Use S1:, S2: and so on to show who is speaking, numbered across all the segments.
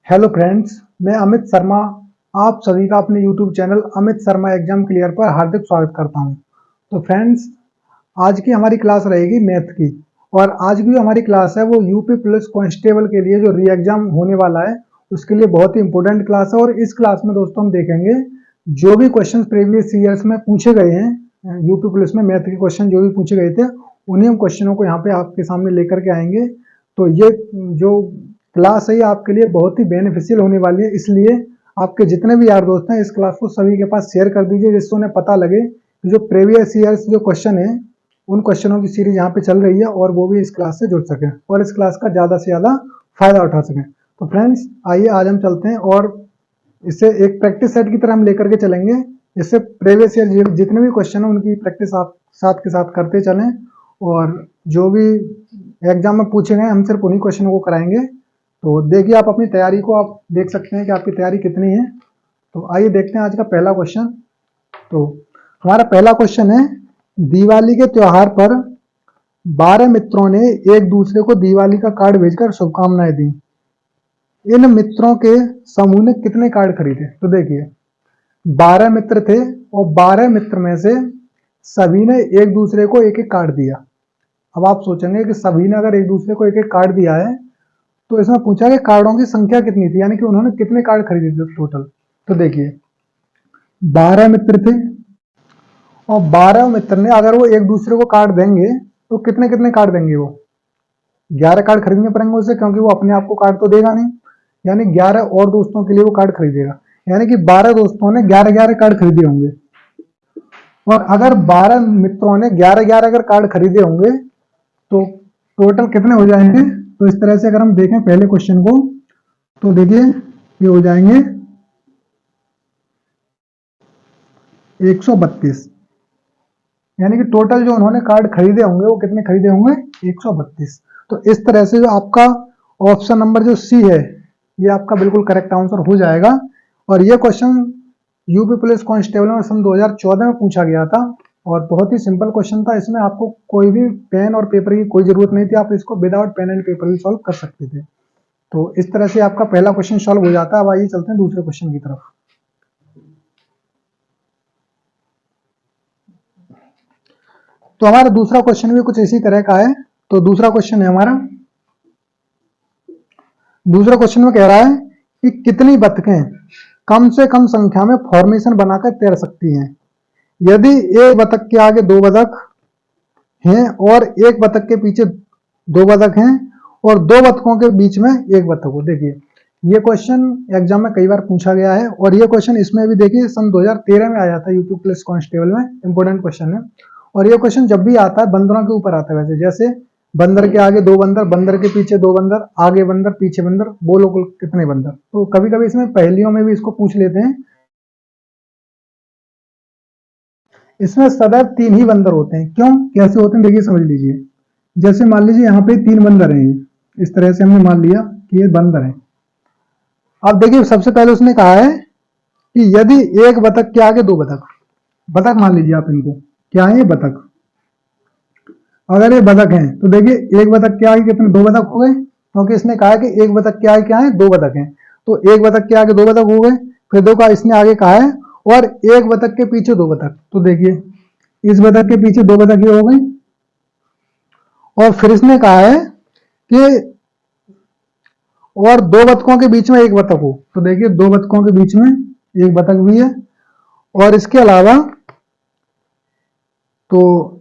S1: Hello friends, मैं अमित शर्मा आप सभी का अपने YouTube channel Amit Sharma exam clear पर हार्दिक स्वागत करता हूं। तो फ्रेंड्स, आज की हमारी क्लास रहेगी मैथ की। और आज की जो हमारी क्लास है वो यूपी पुलिस कांस्टेबल के लिए जो री एग्जाम होने वाला है उसके लिए बहुत ही इंपॉर्टेंट क्लास है। और इस क्लास में दोस्तों हम देखेंगे जो भी क्वेश्चन प्रीवियस ईयर्स में पूछे गए हैं यूपी पुलिस में मैथ के क्वेश्चन जो भी पूछे गए थे उन्हीं हम क्वेश्चनों को यहाँ पे आपके सामने लेकर के आएंगे। तो ये जो क्लास है ये आपके लिए बहुत ही बेनिफिशियल होने वाली है, इसलिए आपके जितने भी यार दोस्त हैं इस क्लास को सभी के पास शेयर कर दीजिए जिससे उन्हें पता लगे कि जो प्रीवियस ईयर्स जो क्वेश्चन है उन क्वेश्चनों की सीरीज यहाँ पे चल रही है और वो भी इस क्लास से जुड़ सकें और इस क्लास का ज़्यादा से ज़्यादा फायदा उठा सकें। तो फ्रेंड्स, आइए आज हम चलते हैं और इसे एक प्रैक्टिस सेट की तरह हम लेकर के चलेंगे, जिससे प्रीवियस ईयर जितने भी क्वेश्चन है उनकी प्रैक्टिस आप साथ के साथ करते चलें और जो भी एग्जाम में पूछे गए हम सिर्फ उन्हीं क्वेश्चनों को कराएंगे। तो देखिए, आप अपनी तैयारी को आप देख सकते हैं कि आपकी तैयारी कितनी है। तो आइए देखते हैं आज का पहला क्वेश्चन। तो हमारा पहला क्वेश्चन है, दिवाली के त्योहार पर 12 मित्रों ने एक दूसरे को दिवाली का कार्ड भेजकर शुभकामनाएं दी। इन मित्रों के समूह ने कितने कार्ड खरीदे? तो देखिए, 12 मित्र थे और 12 मित्र में से सभी ने एक दूसरे को एक एक कार्ड दिया। अब आप सोचेंगे कि सभी ने अगर एक दूसरे को एक एक कार्ड दिया है तो इसमें पूछा कि कार्डों की संख्या कितनी थी, यानी कि उन्होंने कितने कार्ड खरीदे थे टोटल। तो देखिए, 12 मित्र थे और 12 मित्र ने अगर वो एक दूसरे को कार्ड देंगे तो कितने कितने कार्ड देंगे? वो 11 कार्ड खरीदने पड़ेंगे उसे, क्योंकि वो अपने आप को कार्ड तो देगा नहीं, यानी 11 और दोस्तों के लिए वो कार्ड खरीदेगा, यानी कि 12 दोस्तों ने 11-11 कार्ड खरीदे होंगे। और अगर 12 मित्रों ने 11-11 अगर कार्ड खरीदे होंगे तो टोटल कितने हो जाएंगे? तो इस तरह से अगर हम देखें पहले क्वेश्चन को तो देखिए ये हो जाएंगे 132, यानी कि टोटल जो उन्होंने कार्ड खरीदे होंगे वो कितने खरीदे होंगे? 132। तो इस तरह से जो आपका ऑप्शन नंबर जो सी है ये आपका बिल्कुल करेक्ट आंसर हो जाएगा। और ये क्वेश्चन यूपी पुलिस कांस्टेबल में सन 2014 में पूछा गया था और बहुत ही सिंपल क्वेश्चन था। इसमें आपको कोई भी पेन और पेपर की कोई जरूरत नहीं थी, आप इसको विदाउट पेन एंड पेपर भी सॉल्व कर सकते थे। तो इस तरह से आपका पहला क्वेश्चन सॉल्व हो जाता है। अब आइए चलते हैं दूसरे क्वेश्चन की तरफ। तो हमारा दूसरा क्वेश्चन भी कुछ इसी तरह का है। तो दूसरा क्वेश्चन है हमारा, दूसरा क्वेश्चन में कह रहा है कि कितनी बतखें कम से कम संख्या में फॉर्मेशन बनाकर तैर सकती हैं यदि एक बतख के आगे 2 बतख हैं और एक बतख के पीछे 2 बतख हैं और 2 बतखों के बीच में एक बतख हो। देखिए, ये क्वेश्चन एग्जाम में कई बार पूछा गया है और ये क्वेश्चन इसमें भी देखिए सन 2013 में आया था यूपी पुलिस कांस्टेबल में। इंपॉर्टेंट क्वेश्चन है और ये क्वेश्चन जब भी आता है बंदरों के ऊपर आता है। वैसे जैसे बंदर के आगे 2 बंदर, बंदर के पीछे 2 बंदर, आगे बंदर पीछे बंदर, बोलो कुल कितने बंदर। तो कभी कभी इसमें पहेलियों में भी इसको पूछ लेते हैं। इसमें सदैव 3 ही बंदर होते हैं। क्यों, कैसे होते हैं देखिए, समझ लीजिए। जैसे मान लीजिए यहाँ पे 3 बंदर हैं, इस तरह से हमने मान लिया कि ये बंदर है। अब देखिए, सबसे पहले उसने कहा है कि यदि एक बतख के आगे 2 बतख, बतख मान लीजिए आप इनको, क्या है ये बतख। अगर ये बतख हैं तो देखिए एक बतख के आगे कितने? 2 बतख हो गए, क्योंकि इसने कहा है कि एक बतख के आगे क्या है? 2 बतख हैं। तो एक बतख के आगे 2 बतख हो गए। फिर देखो इसने आगे कहा है और एक बतख के पीछे 2 बतख। तो देखिए इस बतख के पीछे 2 बतख ये हो गई और फिर इसने कहा है कि और 2 बतखों के बीच में एक बतख हो। तो देखिए 2 बतखों के बीच में एक बतख भी है और इसके अलावा तो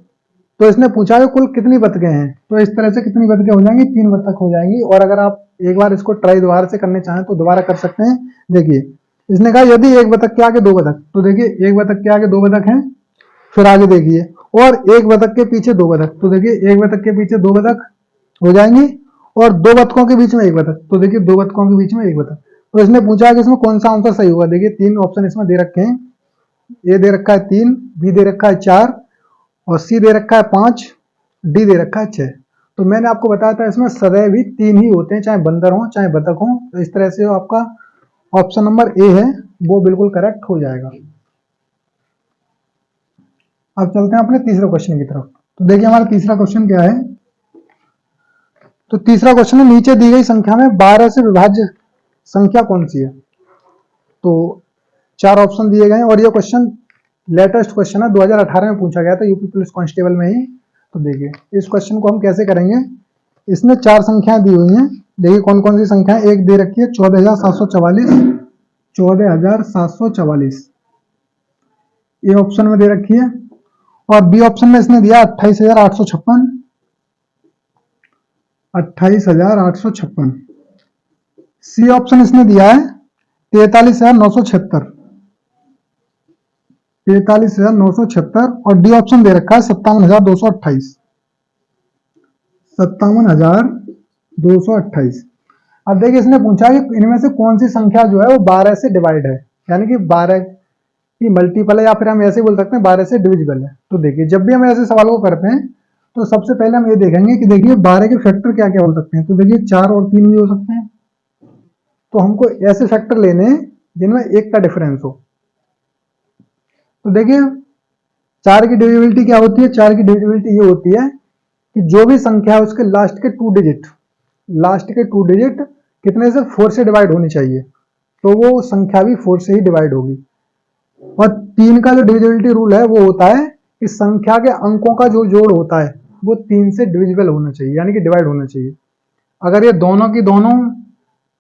S1: इसने पूछा है कुल कितनी बतखें हैं। तो इस तरह से कितनी बतखें हो जाएंगी? 3 बतख हो जाएंगी। और अगर आप एक बार इसको ट्राई दोबारा से करने चाहें तो दोबारा कर सकते हैं। देखिए इसने कहा यदि एक बतख के आगे 2 बतख, तो देखिए एक बतख के आगे 2 बतख हैं, फिर आगे देखिए और एक बतख के पीछे 2 बतख। तो देखिए एक बतख के पीछे 2 बतख हो जाएंगी और 2 बतखों के बीच में एक बतख। तो देखिए 2 बतखों के बीच में एक बतख। तो इसने पूछा है कि इसमें कौन सा आंसर सही होगा। देखिए 3 ऑप्शन इसमें दे रखे हैं, ए दे रखा है 3, बी दे रखा है 4 और सी दे रखा है 5, डी दे रखा है 6। तो मैंने आपको बताया था इसमें सदैव भी 3 ही होते हैं, चाहे बंदर हो चाहे बतख हो। तो इस तरह से आपका ऑप्शन नंबर ए है वो बिल्कुल करेक्ट हो जाएगा। अब चलते हैं अपने तीसरे क्वेश्चन की तरफ। तो देखिए हमारा तीसरा क्वेश्चन क्या है। तो तीसरा क्वेश्चन है, नीचे दी गई संख्या में 12 से विभाज्य संख्या कौन सी है। तो 4 ऑप्शन दिए गए हैं और ये क्वेश्चन लेटेस्ट क्वेश्चन है, 2018 में पूछा गया था यूपी पुलिस कांस्टेबल में ही। तो देखिए इस क्वेश्चन को हम कैसे करेंगे, इसमें 4 संख्याएं दी हुई हैं। देखिए कौन कौन सी संख्या, एक दे रखी है 14,744, 14,744 ये ऑप्शन में दे रखी है, और बी ऑप्शन में इसने दिया 28,856, 28,856। सी ऑप्शन इसने दिया है 43,976, 43,976, और डी ऑप्शन दे रखा है 57,228, 57,228। अब देखिए इसने पूछा कि इनमें से कौन सी संख्या जो है वो 12 से डिवाइड है, यानी कि 12 की मल्टीपल है, या फिर हम ऐसे बोल सकते हैं 12 से डिविजिबल है। तो देखिए जब भी हम ऐसे सवाल को करते हैं तो सबसे पहले हम ये देखेंगे कि देखिए 12 के फैक्टर क्या क्या हो सकते हैं। तो देखिए 4 और 3 भी हो सकते हैं, तो हमको ऐसे फैक्टर लेने हैं जिनमें 1 का डिफरेंस हो। तो देखिए 4 की डिविजिबिलिटी क्या होती है, 4 की डिविजिबिलिटी ये होती है कि जो भी संख्या है उसके लास्ट के 2 डिजिट, लास्ट के 2 डिजिट कितने से, 4 से डिवाइड होनी चाहिए, तो वो संख्या भी 4 से ही डिवाइड होगी। और 3 का जो डिविजिबिलिटी रूल है वो होता है कि संख्या के अंकों का जो जोड़ होता है वो 3 से डिविजिबल होना चाहिए, यानी कि डिवाइड होना चाहिए। अगर ये दोनों की दोनों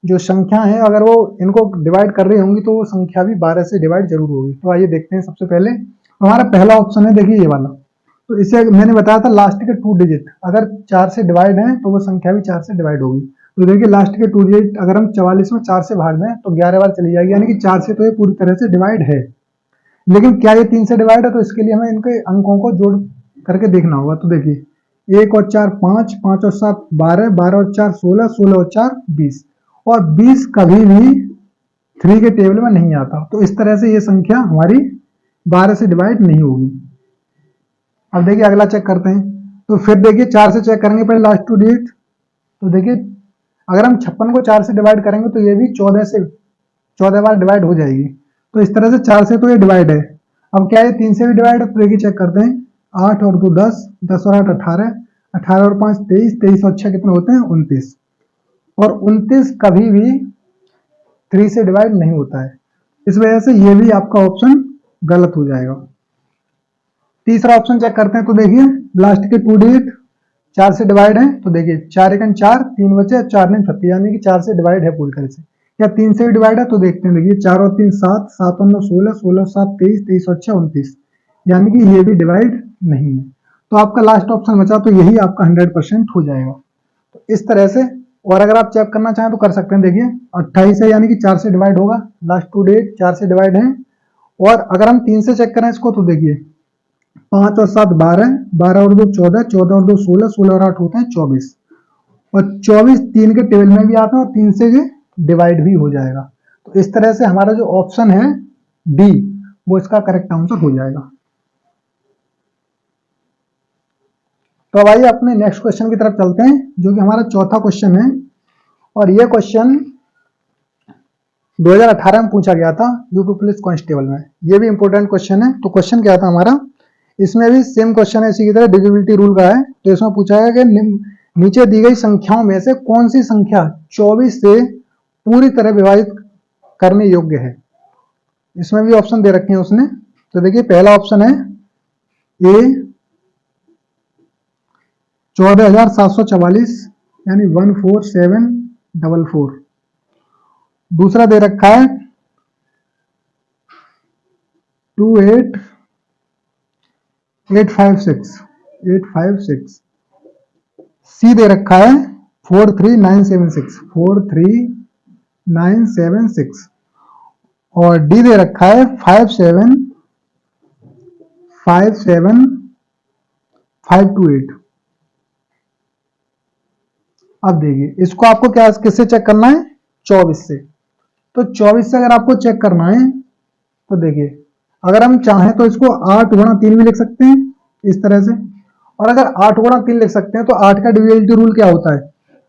S1: जो संख्या है अगर वो इनको डिवाइड कर रही होंगी तो वो संख्या भी 12 से डिवाइड जरूर होगी। तो आइए देखते हैं। सबसे पहले हमारा पहला ऑप्शन है, देखिए ये वाला। तो इसे मैंने बताया था लास्ट के 2 डिजिट अगर 4 से डिवाइड है तो वो संख्या भी 4 से डिवाइड होगी। तो देखिए लास्ट के 2 डिजिट अगर हम 44 में 4 से भाग दें तो 11 बार चली जाएगी, यानी कि 4 से तो ये पूरी तरह से डिवाइड है। लेकिन क्या ये 3 से डिवाइड है, तो इसके लिए हमें इनके अंकों को जोड़ करके देखना होगा। तो देखिए 1 और 4 5, 5 और 7 12, 12 और 4 16, 16 और 4 20, और 20 कभी भी 3 के टेबल में नहीं आता। तो इस तरह से ये संख्या हमारी 12 से डिवाइड नहीं होगी। अब देखिए अगला चेक करते हैं। तो फिर देखिए 4 से चेक करेंगे पहले लास्ट 2 डिजिट। तो देखिए अगर हम 56 को 4 से डिवाइड करेंगे तो ये भी 14 बार डिवाइड हो जाएगी। तो इस तरह से 4 से तो ये डिवाइड है। अब क्या ये 3 से भी डिवाइड है, तो देखिए चेक करते हैं। 8 और 2 10, 10 और 8 18, 18 और 5 23, 23 और 6 कितने होते हैं 29, और 29 कभी भी 3 से डिवाइड नहीं होता है। इस वजह से ये भी आपका ऑप्शन गलत हो जाएगा। तीसरा ऑप्शन चेक करते हैं। तो देखिए लास्ट के 2 डिजिट 4 से डिवाइड है। तो देखिए 4 एकन 4, 3 बचे, 4 ने 36, यानी कि 4 से डिवाइड है पूरी तरह से। क्या 3 से भी डिवाइड है, तो देखते हैं। देखिए 4 और 3 7, 7 और 9 16, 16 और 7 23, 23 और 6 29, यानी कि ये भी डिवाइड नहीं है। तो आपका लास्ट ऑप्शन बचा, तो यही आपका 100% हो जाएगा। तो इस तरह से, और अगर आप चेक करना चाहें तो कर सकते हैं। देखिए 28 है, यानी कि 4 से डिवाइड होगा, लास्ट 2 डिजिट 4 से डिवाइड है। और अगर हम 3 से चेक करें इसको, तो देखिए 5 और 7 12, 12 और 2 14, 14 और 2 16, 16 और 8 होते हैं 24, और 24 3 के टेबल में भी आता है और 3 से ये डिवाइड भी हो जाएगा। तो इस तरह से हमारा जो ऑप्शन है डी वो इसका करेक्ट आंसर हो जाएगा। तो अब आइए अपने नेक्स्ट क्वेश्चन की तरफ चलते हैं, जो कि हमारा चौथा क्वेश्चन है। और ये क्वेश्चन 2018 में पूछा गया था यूपी पुलिस कांस्टेबल में। ये भी इंपॉर्टेंट क्वेश्चन है। तो क्वेश्चन क्या था हमारा, इसमें भी सेम क्वेश्चन है, इसी की तरह डिविजिबिलिटी रूल का है। तो इसमें पूछा है कि नीचे दी गई संख्याओं में से कौन सी संख्या 24 से पूरी तरह विभाजित करने योग्य है। इसमें भी ऑप्शन दे रखे हैं उसने। तो देखिए पहला ऑप्शन है ए 14,744, यानी 14744। दूसरा दे रखा है 2856। सी दे रखा है 43976। और डी दे रखा है 5757528। अब देखिए इसको आपको क्या किससे चेक करना है, 24 से। तो 24 से अगर आपको चेक करना है तो देखिए अगर हम चाहें तो इसको 8 गुणा 3 भी लिख सकते हैं इस तरह से। और अगर 8 गुणा 3 लिख सकते हैं तो 8 का डिविजिबिलिटी रूल क्या होता है,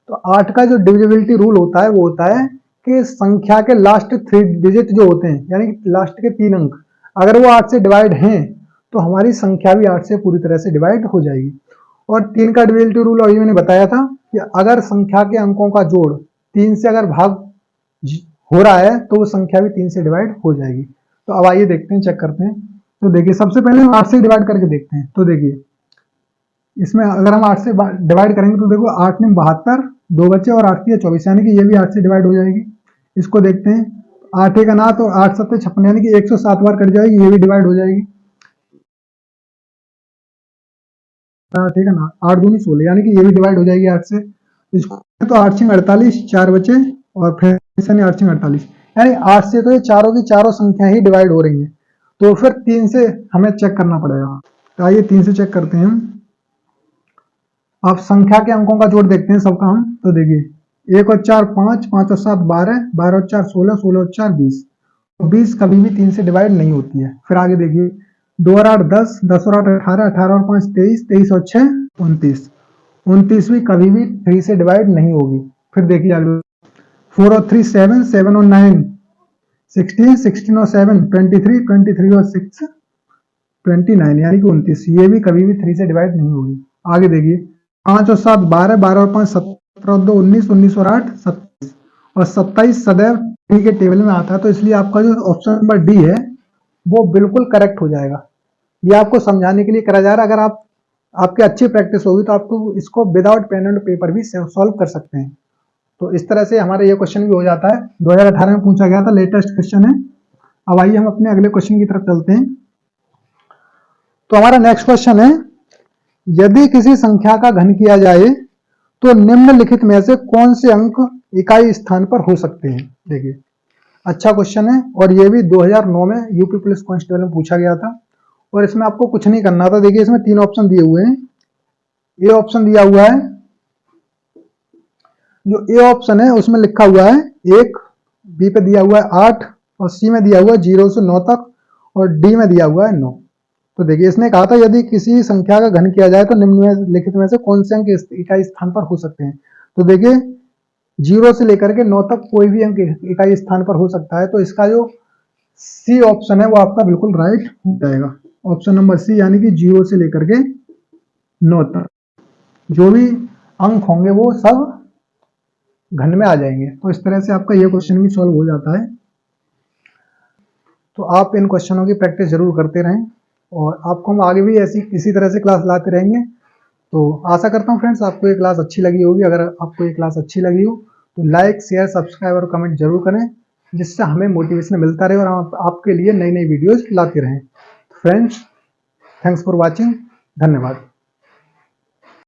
S1: तो 8 का जो डिविजिबिलिटी रूल होता है वो होता है कि संख्या के लास्ट 3 डिजिट जो होते हैं, यानी कि लास्ट के 3 अंक अगर वो 8 से डिवाइड हैं तो हमारी संख्या भी 8 से पूरी तरह से डिवाइड हो जाएगी। और 3 का डिविजिबिलिटी रूल अभी मैंने बताया था कि अगर संख्या के अंकों का जोड़ 3 से अगर भाग हो रहा है तो वो संख्या भी 3 से डिवाइड हो जाएगी। तो अब आइए देखते हैं, चेक करते हैं। तो देखिए सबसे पहले हम 8 से डिवाइड करके देखते हैं। तो देखिए इसमें अगर हम 8 से डिवाइड करेंगे तो देखो 8 में 72, 2 बचे और 8 की 24, यानी कि ये भी 8 से डिवाइड हो जाएगी। इसको देखते हैं, 8 का ना तो 8 7 56, यानी कि 107 बार कट जाएगी, ये भी डिवाइड हो जाएगी। 8 का ना 8 दूनी 16, यानी कि ये भी डिवाइड हो जाएगी 8 से। इसको तो 8 6 48, 4 बचे और फिर 8 6 48, यानी 8 से तो ये चारों की चारों संख्या ही डिवाइड हो रही है। तो फिर 3 से हमें चेक करना पड़ेगा। तो आइए 3 से चेक करते हैं हम। आप संख्या के अंकों का जोड़ देखते हैं सबका हम। तो देखिए 1 और 4 5, 5 और 7 12, 12 और 4 16, 16 और 4 20। 20 कभी भी 3 से डिवाइड नहीं होती है। फिर आगे देखिए 2 और 8 10, 10 और 8 18, 18 और 5 23, 23 और 6 29। 29 भी कभी भी 3 से डिवाइड नहीं होगी। फिर देखिए आगे 4 और 3 7, 7 और 9 16, 16 और 7 23, 23 और 6 29, यानी कि 29, ये भी कभी भी 3 से डिवाइड नहीं होगी। आगे देखिए 5 और 7 12, 12 और 5 17 और 2 19, 19 और 8 27 और 27 सदैव डी के टेबल में आता है। तो इसलिए आपका जो ऑप्शन नंबर डी है वो बिल्कुल करेक्ट हो जाएगा। ये आपको समझाने के लिए करा जा रहा है। अगर आपकी अच्छी प्रैक्टिस होगी तो आपको इसको विदाउट पेन एंड पेपर भी सॉल्व कर सकते हैं। तो इस तरह से हमारा ये क्वेश्चन भी हो जाता है। 2018 में पूछा गया था, लेटेस्ट क्वेश्चन है। अब आइए हम अपने अगले क्वेश्चन की तरफ चलते हैं। तो हमारा नेक्स्ट क्वेश्चन है, यदि किसी संख्या का घन किया जाए तो निम्नलिखित में से कौन से अंक इकाई स्थान पर हो सकते हैं। देखिए अच्छा क्वेश्चन है और ये भी 2009 में यूपी पुलिस कांस्टेबल में पूछा गया था। और इसमें आपको कुछ नहीं करना था। देखिए इसमें 3 ऑप्शन दिए हुए हैं। ए ऑप्शन दिया हुआ है, जो ए ऑप्शन है उसमें लिखा हुआ है 1, बी पे दिया हुआ है 8 और सी में दिया हुआ है 0 से 9 तक और डी में दिया हुआ है 9। तो देखिए इसने कहा था यदि किसी संख्या का घन किया जाए तो निम्नलिखित में से कौन से अंक इकाई स्थान पर हो सकते हैं। तो देखिए 0 से लेकर के 9 तक कोई भी अंक इकाई स्थान पर हो सकता है। तो इसका जो सी ऑप्शन है वो आपका बिल्कुल राइट हो जाएगा। ऑप्शन नंबर सी, यानी कि 0 से लेकर के 9 तक जो भी अंक होंगे वो सब घन में आ जाएंगे। तो इस तरह से आपका ये क्वेश्चन भी सॉल्व हो जाता है। तो आप इन क्वेश्चनों की प्रैक्टिस जरूर करते रहें और आपको हम आगे भी ऐसी इसी तरह से क्लास लाते रहेंगे। तो आशा करता हूँ फ्रेंड्स आपको ये क्लास अच्छी लगी होगी। अगर आपको ये क्लास अच्छी लगी हो तो लाइक शेयर सब्सक्राइब और कमेंट जरूर करें, जिससे हमें मोटिवेशन मिलता रहे और हम आपके लिए नई नई वीडियोज लाते रहें। फ्रेंड्स थैंक्स फॉर वॉचिंग, धन्यवाद।